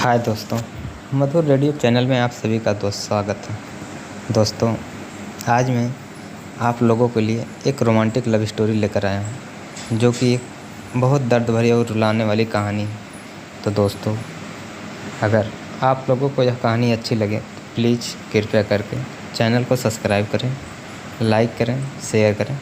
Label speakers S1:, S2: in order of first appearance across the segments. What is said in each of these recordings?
S1: हाय दोस्तों, मधुर radio channel में आप सभी का स्वागत है। दोस्तों, आज मैं आप लोगों के लिए एक रोमांटिक लव स्टोरी लेकर आया हूँ, जो कि एक बहुत दर्द भरी और रुलाने वाली कहानी है। तो दोस्तों, अगर आप लोगों को यह कहानी अच्छी लगे तो प्लीज़ कृपया करके चैनल को सब्सक्राइब करें, लाइक करें, शेयर करें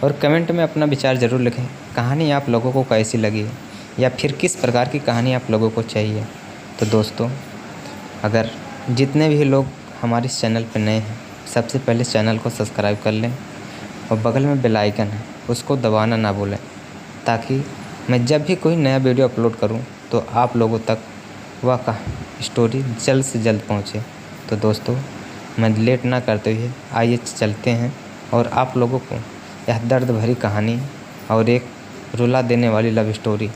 S1: और कमेंट में अपना विचार ज़रूर लिखें। कहानी आप लोगों को कैसी लगी या फिर किस प्रकार की कहानी आप लोगों को चाहिए। तो दोस्तों, अगर जितने भी लोग हमारे इस चैनल पर नए हैं, सबसे पहले चैनल को सब्सक्राइब कर लें और बगल में बेल आइकन है, उसको दबाना ना भूलें, ताकि मैं जब भी कोई नया वीडियो अपलोड करूं तो आप लोगों तक वह स्टोरी जल्द से जल्द पहुंचे। तो दोस्तों, मैं लेट ना करते हुए आइए चलते हैं और आप लोगों को यह दर्द भरी कहानी और एक रुला देने वाली लव स्टोरी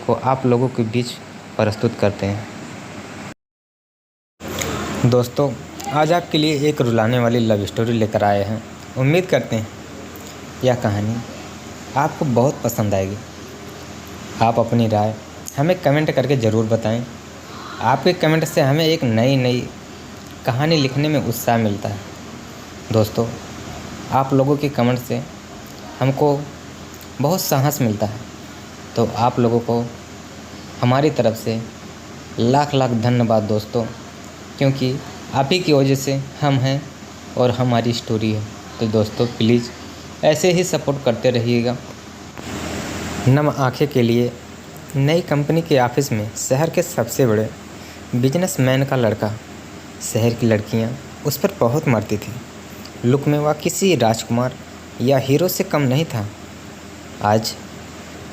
S1: को आप लोगों के बीच प्रस्तुत करते हैं। दोस्तों, आज आपके लिए एक रुलाने वाली लव स्टोरी लेकर आए हैं। उम्मीद करते हैं यह कहानी आपको बहुत पसंद आएगी। आप अपनी राय हमें कमेंट करके ज़रूर बताएं। आपके कमेंट से हमें एक नई कहानी लिखने में उत्साह मिलता है। दोस्तों, आप लोगों के कमेंट से हमको बहुत साहस मिलता है। तो आप लोगों को हमारी तरफ से लाख लाख धन्यवाद दोस्तों, क्योंकि आप ही की वजह से हम हैं और हमारी स्टोरी है। तो दोस्तों, प्लीज़ ऐसे ही सपोर्ट करते रहिएगा। नम आंखें के लिए नई कंपनी के ऑफिस में शहर के सबसे बड़े बिजनेसमैन का लड़का। शहर की लड़कियां उस पर बहुत मरती थी। लुक में वह किसी राजकुमार या हीरो से कम नहीं था। आज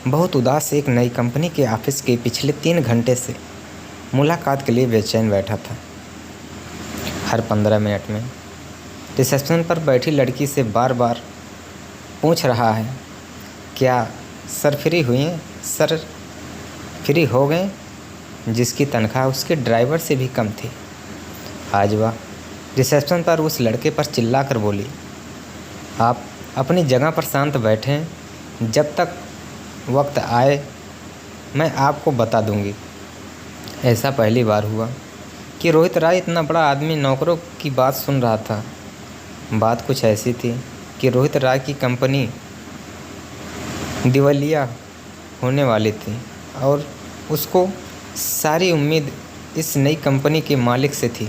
S1: बहुत उदास एक नई कंपनी के ऑफिस के पिछले 3 घंटे से मुलाकात के लिए बेचैन बैठा था। हर 15 मिनट में रिसेप्शन पर बैठी लड़की से बार बार पूछ रहा है, क्या सर फ्री हुई हैं? सर फ्री हो गए? जिसकी तनख्वाह उसके ड्राइवर से भी कम थी। आज वह रिसेप्शन पर उस लड़के पर चिल्लाकर बोली, आप अपनी जगह पर शांत बैठें, जब तक वक्त आए मैं आपको बता दूंगी। ऐसा पहली बार हुआ कि रोहित राय इतना बड़ा आदमी नौकरों की बात सुन रहा था। बात कुछ ऐसी थी कि रोहित राय की कंपनी दिवालिया होने वाली थी और उसको सारी उम्मीद इस नई कंपनी के मालिक से थी।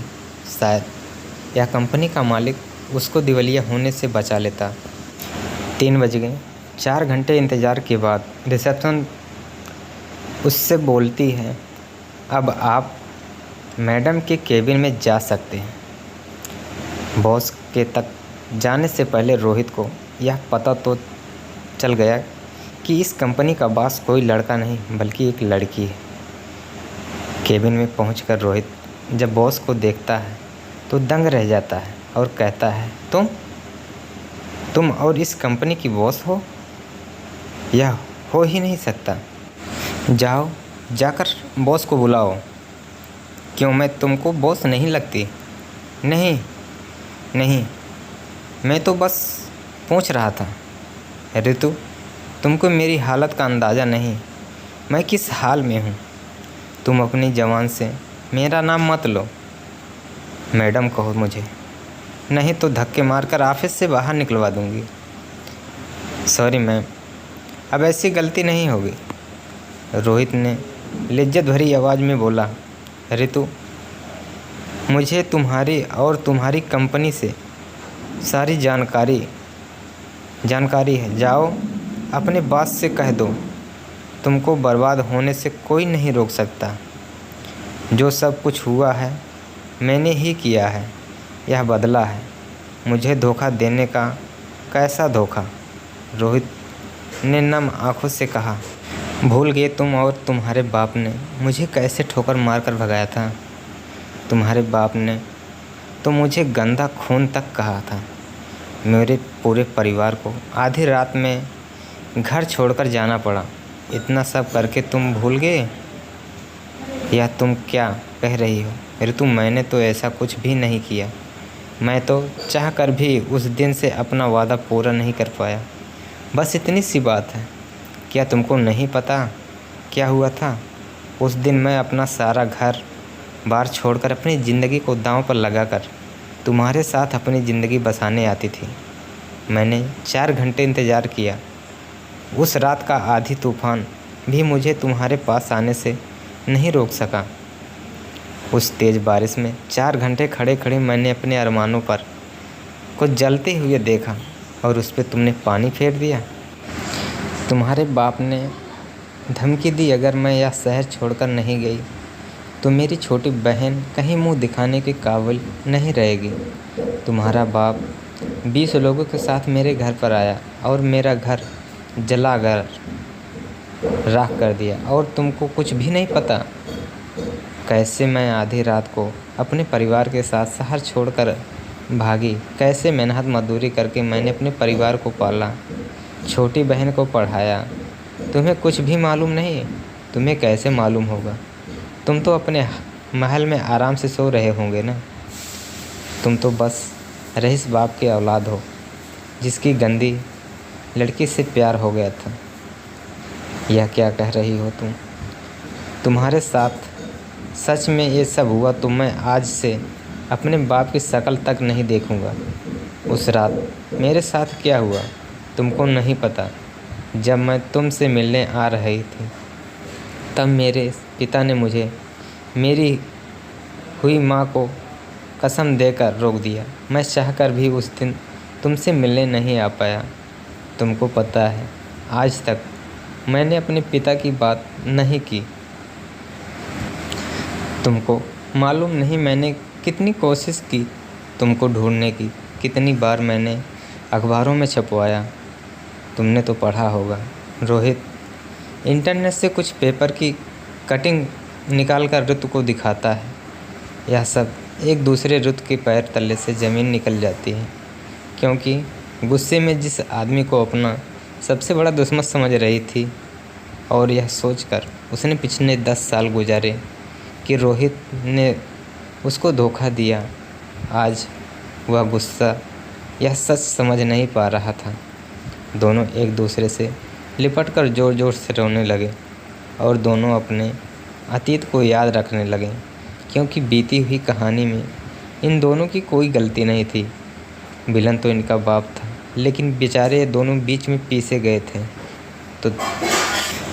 S1: शायद यह कंपनी का मालिक उसको दिवालिया होने से बचा लेता। 3 बज गए। 4 घंटे इंतज़ार के बाद रिसेप्शन उससे बोलती है, अब आप मैडम के केबिन में जा सकते हैं। बॉस के तक जाने से पहले रोहित को यह पता तो चल गया कि इस कंपनी का बॉस कोई लड़का नहीं बल्कि एक लड़की है। केबिन में पहुंचकर रोहित जब बॉस को देखता है तो दंग रह जाता है और कहता है, तुम और इस कंपनी की बॉस हो? यह हो ही नहीं सकता। जाओ, जाकर बॉस को बुलाओ। क्यों, मैं तुमको बॉस नहीं लगती? नहीं, मैं तो बस पूछ रहा था। ऋतु, तुमको मेरी हालत का अंदाज़ा नहीं, मैं किस हाल में हूँ। तुम अपनी ज़बान से मेरा नाम मत लो। मैडम कहो मुझे, नहीं तो धक्के मारकर ऑफिस से बाहर निकलवा दूँगी। सॉरी मैम, अब ऐसी गलती नहीं होगी। रोहित ने लिज्जत भरी आवाज़ में बोला, ऋतु, मुझे तुम्हारी और तुम्हारी कंपनी से सारी जानकारी है। जाओ अपने बॉस से कह दो, तुमको बर्बाद होने से कोई नहीं रोक सकता। जो सब कुछ हुआ है मैंने ही किया है, यह बदला है। मुझे धोखा देने का। कैसा धोखा? रोहित ने नम आंखों से कहा, भूल गए तुम और तुम्हारे बाप ने मुझे कैसे ठोकर मारकर भगाया था। तुम्हारे बाप ने तो मुझे गंदा खून तक कहा था। मेरे पूरे परिवार को आधी रात में घर छोड़कर जाना पड़ा। इतना सब करके तुम भूल गए? या तुम क्या कह रही हो ऋतु? मैंने तो ऐसा कुछ भी नहीं किया। मैं तो चाह कर भी उस दिन से अपना वादा पूरा नहीं कर पाया। बस इतनी सी बात है। क्या तुमको नहीं पता क्या हुआ था? उस दिन मैं अपना सारा घर बार छोड़कर अपनी ज़िंदगी को दांव पर लगाकर तुम्हारे साथ अपनी ज़िंदगी बसाने आती थी। मैंने 4 घंटे इंतज़ार किया। उस रात का आधी तूफ़ान भी मुझे तुम्हारे पास आने से नहीं रोक सका। उस तेज़ बारिश में 4 घंटे खड़े खड़े मैंने अपने अरमानों पर को जलते हुए देखा और उस पर तुमने पानी फेर दिया। तुम्हारे बाप ने धमकी दी, अगर मैं यह शहर छोड़कर नहीं गई तो मेरी छोटी बहन कहीं मुंह दिखाने के काबिल नहीं रहेगी। तुम्हारा बाप 20 लोगों के साथ मेरे घर पर आया और मेरा घर जलाकर राख कर दिया, और तुमको कुछ भी नहीं पता कैसे मैं आधी रात को अपने परिवार के साथ शहर छोड़कर भागी। कैसे मेहनत मजदूरी करके मैंने अपने परिवार को पाला, छोटी बहन को पढ़ाया। तुम्हें कुछ भी मालूम नहीं। तुम्हें कैसे मालूम होगा? तुम तो अपने महल में आराम से सो रहे होंगे ना। तुम तो बस रईस बाप की औलाद हो जिसकी गंदी लड़की से प्यार हो गया था। यह क्या कह रही हो तुम? तुम्हारे साथ सच में ये सब हुआ तो मैं आज से अपने बाप की शक्ल तक नहीं देखूंगा। उस रात मेरे साथ क्या हुआ तुमको नहीं पता। जब मैं तुमसे मिलने आ रही थी तब मेरे पिता ने मुझे मेरी हुई माँ को कसम देकर रोक दिया। मैं चाहकर भी उस दिन तुमसे मिलने नहीं आ पाया। तुमको पता है, आज तक मैंने अपने पिता की बात नहीं की। तुमको मालूम नहीं मैंने कितनी कोशिश की तुमको ढूंढने की, कितनी बार मैंने अखबारों में छपवाया। तुमने तो पढ़ा होगा, रोहित इंटरनेट से कुछ पेपर की कटिंग निकाल कर ऋतु को दिखाता है। यह सब एक दूसरे ऋतु के पैर तले से ज़मीन निकल जाती है, क्योंकि गुस्से में जिस आदमी को अपना सबसे बड़ा दुश्मन समझ रही थी, और यह सोचकर उसने पिछले 10 साल गुजारे कि रोहित ने उसको धोखा दिया। आज वह गुस्सा यह सच समझ नहीं पा रहा था। दोनों एक दूसरे से लिपटकर ज़ोर ज़ोर से रोने लगे और दोनों अपने अतीत को याद रखने लगे, क्योंकि बीती हुई कहानी में इन दोनों की कोई गलती नहीं थी। विलन तो इनका बाप था, लेकिन बेचारे ये दोनों बीच में पीसे गए थे, तो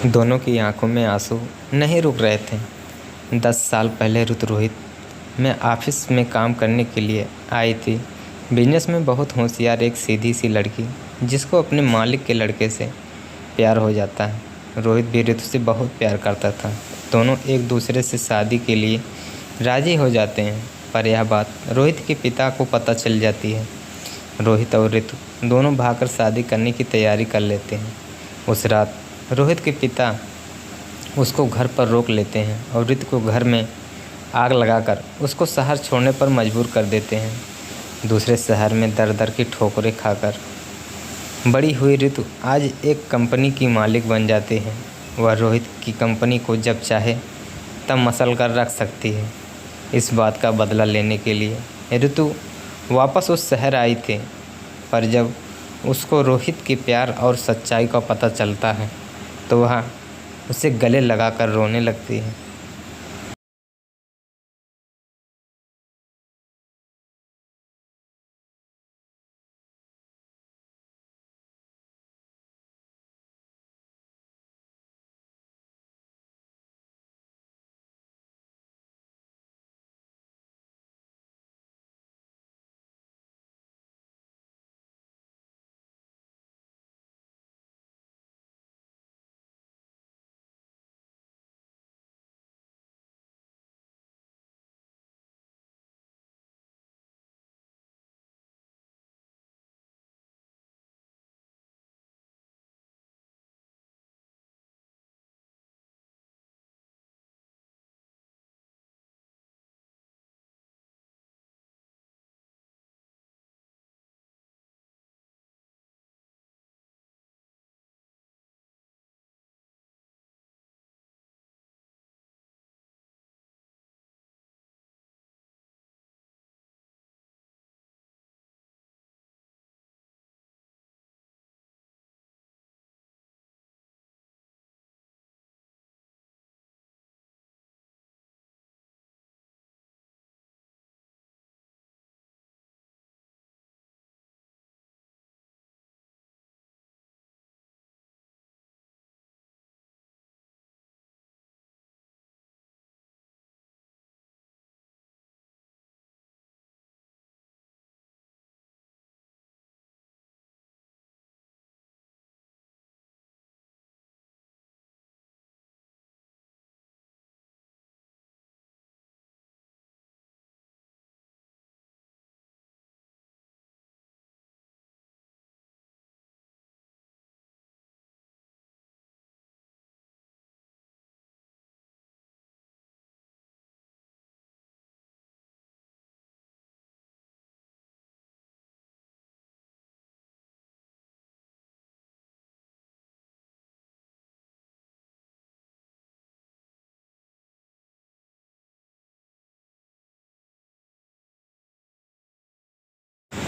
S1: दोनों की आंखों में आंसू नहीं रुक रहे थे। 10 साल पहले रुत रोहित में ऑफिस में काम करने के लिए आई थी। बिजनेस में बहुत होशियार एक सीधी सी लड़की, जिसको अपने मालिक के लड़के से प्यार हो जाता है। रोहित भी ऋतु से बहुत प्यार करता था। दोनों एक दूसरे से शादी के लिए राज़ी हो जाते हैं, पर यह बात रोहित के पिता को पता चल जाती है। रोहित और ऋतु दोनों भागकर शादी करने की तैयारी कर लेते हैं। उस रात रोहित के पिता उसको घर पर रोक लेते हैं और ऋतु को घर में आग लगाकर उसको शहर छोड़ने पर मजबूर कर देते हैं। दूसरे शहर में दर दर की ठोकरें खाकर बड़ी हुई ऋतु आज एक कंपनी की मालिक बन जाती है। वह रोहित की कंपनी को जब चाहे तब मसल कर रख सकती है। इस बात का बदला लेने के लिए ऋतु वापस उस शहर आई थी, पर जब उसको रोहित के प्यार और सच्चाई का पता चलता है तो वह उसे गले लगाकर रोने लगती है।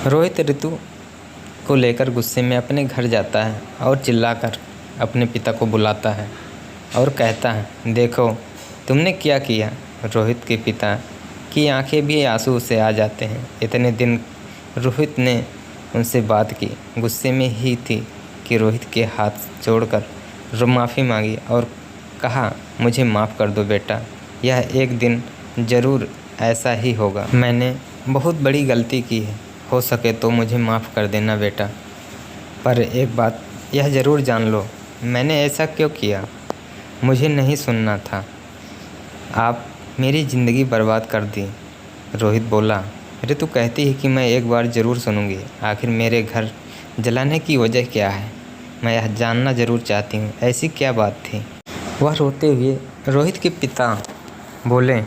S1: रोहित ऋतु को लेकर गुस्से में अपने घर जाता है और चिल्लाकर अपने पिता को बुलाता है और कहता है, देखो तुमने क्या किया। रोहित के पिता की आंखें भी आंसू से आ जाते हैं। इतने दिन रोहित ने उनसे बात की, गुस्से में ही थी कि रोहित के हाथ जोड़कर माफ़ी मांगी और कहा, मुझे माफ़ कर दो बेटा, यह एक दिन ज़रूर ऐसा ही होगा। मैंने बहुत बड़ी गलती की है, हो सके तो मुझे माफ़ कर देना बेटा। पर एक बात यह ज़रूर जान लो, मैंने ऐसा क्यों किया मुझे नहीं सुनना था। आप मेरी ज़िंदगी बर्बाद कर दी। रोहित बोला, ऋतु कहती है कि मैं एक बार ज़रूर सुनूंगी। आखिर मेरे घर जलाने की वजह क्या है, मैं यह जानना ज़रूर चाहती हूँ। ऐसी क्या बात थी। वह रोते हुए रोहित के पिता बोले,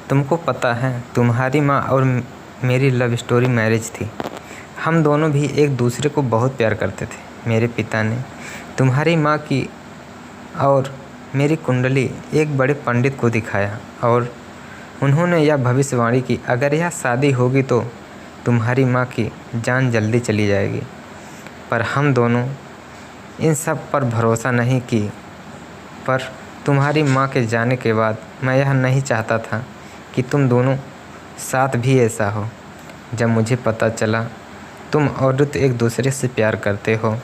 S1: तुमको पता है तुम्हारी माँ और मेरी लव स्टोरी मैरिज थी। हम दोनों भी एक दूसरे को बहुत प्यार करते थे। मेरे पिता ने तुम्हारी माँ की और मेरी कुंडली एक बड़े पंडित को दिखाया और उन्होंने यह भविष्यवाणी की, अगर यह शादी होगी तो तुम्हारी माँ की जान जल्दी चली जाएगी। पर हम दोनों इन सब पर भरोसा नहीं की। पर तुम्हारी माँ के जाने के बाद मैं यह नहीं चाहता था कि तुम दोनों साथ भी ऐसा हो। जब मुझे पता चला तुम और ऋतु एक दूसरे से प्यार करते हो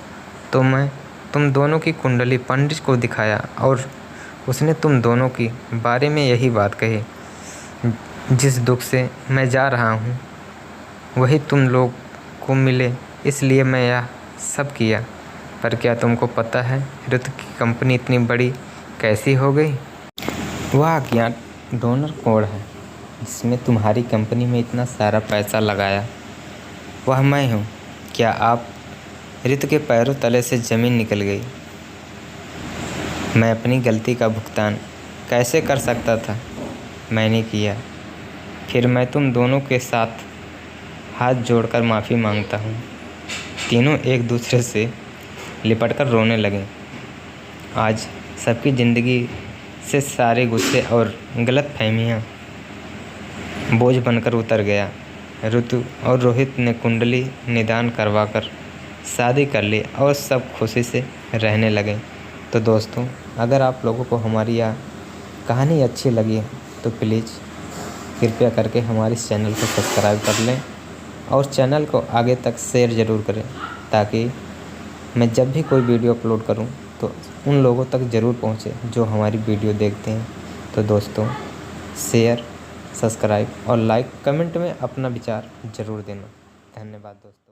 S1: तो मैं तुम दोनों की कुंडली पंडित को दिखाया और उसने तुम दोनों के बारे में यही बात कही। जिस दुख से मैं जा रहा हूँ वही तुम लोग को मिले, इसलिए मैं यह सब किया। पर क्या तुमको पता है ऋतु की कंपनी इतनी बड़ी कैसी हो गई। वह अज्ञात डोनर कोड है जिसमें तुम्हारी कंपनी में इतना सारा पैसा लगाया, वह मैं हूँ। क्या आप ऋतु के पैरों तले से ज़मीन निकल गई। मैं अपनी गलती का भुगतान कैसे कर सकता था, मैंने किया। फिर मैं तुम दोनों के साथ हाथ जोड़कर माफ़ी मांगता हूँ। तीनों एक दूसरे से लिपटकर रोने लगे। आज सबकी ज़िंदगी से सारे गुस्से और गलतफहमियाँ बोझ बनकर उतर गया। ऋतु और रोहित ने कुंडली निदान करवाकर शादी कर ली और सब खुशी से रहने लगे। तो दोस्तों, अगर आप लोगों को हमारी यह कहानी अच्छी लगी तो प्लीज़ कृपया करके हमारे इस चैनल को सब्सक्राइब कर लें और चैनल को आगे तक शेयर ज़रूर करें, ताकि मैं जब भी कोई वीडियो अपलोड करूं तो उन लोगों तक ज़रूर पहुंचे जो हमारी वीडियो देखते हैं। तो दोस्तों, शेयर, सब्सक्राइब और लाइक, कमेंट में अपना विचार ज़रूर देना। धन्यवाद दोस्तों।